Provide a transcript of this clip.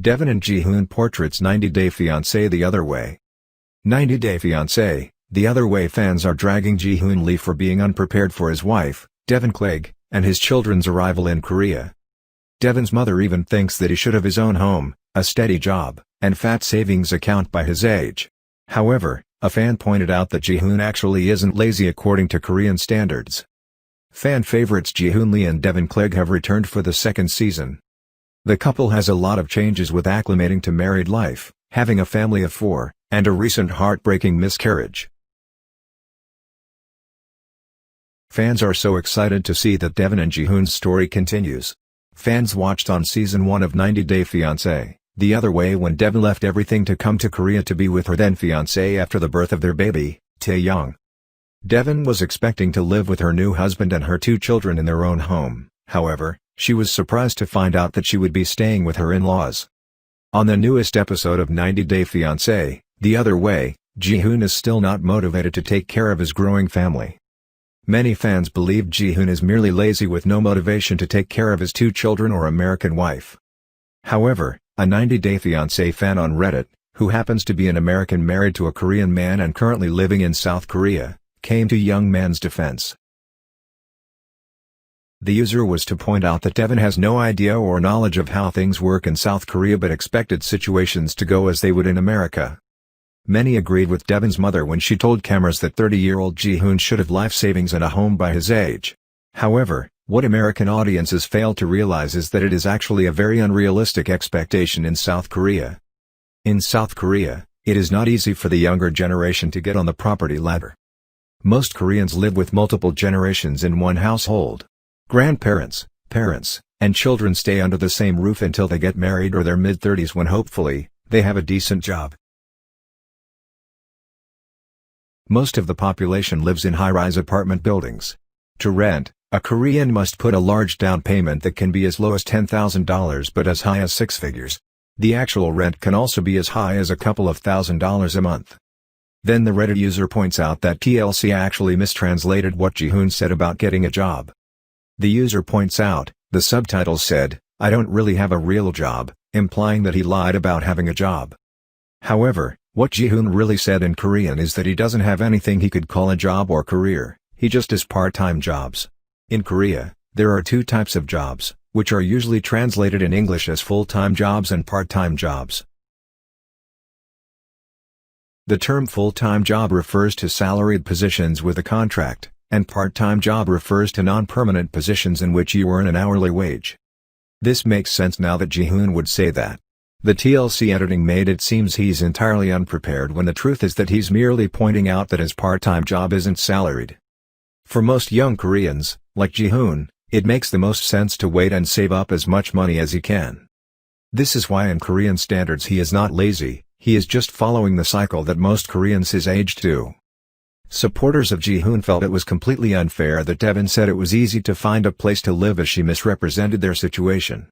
Devon and Jihoon portraits 90 Day Fiancé the other way. 90 Day Fiancé, the other way fans are dragging Jihoon Lee for being unprepared for his wife, Devon Clegg, and his children's arrival in Korea. Devon's mother even thinks that he should have his own home, a steady job, and fat savings account by his age. However, a fan pointed out that Jihoon actually isn't lazy according to Korean standards. Fan favorites Jihoon Lee and Devon Clegg have returned for the second season. The couple has a lot of changes with acclimating to married life, having a family of 4, and a recent heartbreaking miscarriage. Fans are so excited to see that Devon and Jihoon's story continues. Fans watched on season 1 of 90 Day Fiancé, the other way when Devon left everything to come to Korea to be with her then fiancé after the birth of their baby, Taeyoung. Devon was expecting to live with her new husband and her 2 children in their own home, however, she was surprised to find out that she would be staying with her in-laws. On the newest episode of 90 Day Fiancé, the other way, Jihoon is still not motivated to take care of his growing family. Many fans believe Jihoon is merely lazy with no motivation to take care of his 2 children or American wife. However, a 90 Day Fiancé fan on Reddit, who happens to be an American married to a Korean man and currently living in South Korea, came to young man's defense. The user was to point out that Devon has no idea or knowledge of how things work in South Korea but expected situations to go as they would in America. Many agreed with Devon's mother when she told cameras that 30-year-old Jihoon should have life savings and a home by his age. However, what American audiences fail to realize is that it is actually a very unrealistic expectation in South Korea. In South Korea, it is not easy for the younger generation to get on the property ladder. Most Koreans live with multiple generations in one household. Grandparents, parents, and children stay under the same roof until they get married or their mid-30s when hopefully, they have a decent job. Most of the population lives in high-rise apartment buildings. To rent, a Korean must put a large down payment that can be as low as $10,000 but as high as 6 figures. The actual rent can also be as high as a couple of $1,000s a month. Then the Reddit user points out that TLC actually mistranslated what Jihoon said about getting a job. The user points out, the subtitles said, "I don't really have a real job," implying that he lied about having a job. However, what Jihoon really said in Korean is that he doesn't have anything he could call a job or career, he just has part-time jobs. In Korea, there are 2 types of jobs, which are usually translated in English as full-time jobs and part-time jobs. The term full-time job refers to salaried positions with a contract, and part-time job refers to non-permanent positions in which you earn an hourly wage. This makes sense now that Jihoon would say that. The TLC editing made it seems he's entirely unprepared when the truth is that he's merely pointing out that his part-time job isn't salaried. For most young Koreans, like Jihoon, it makes the most sense to wait and save up as much money as he can. This is why in Korean standards he is not lazy, he is just following the cycle that most Koreans his age do. Supporters of Jihoon felt it was completely unfair that Devon said it was easy to find a place to live as she misrepresented their situation.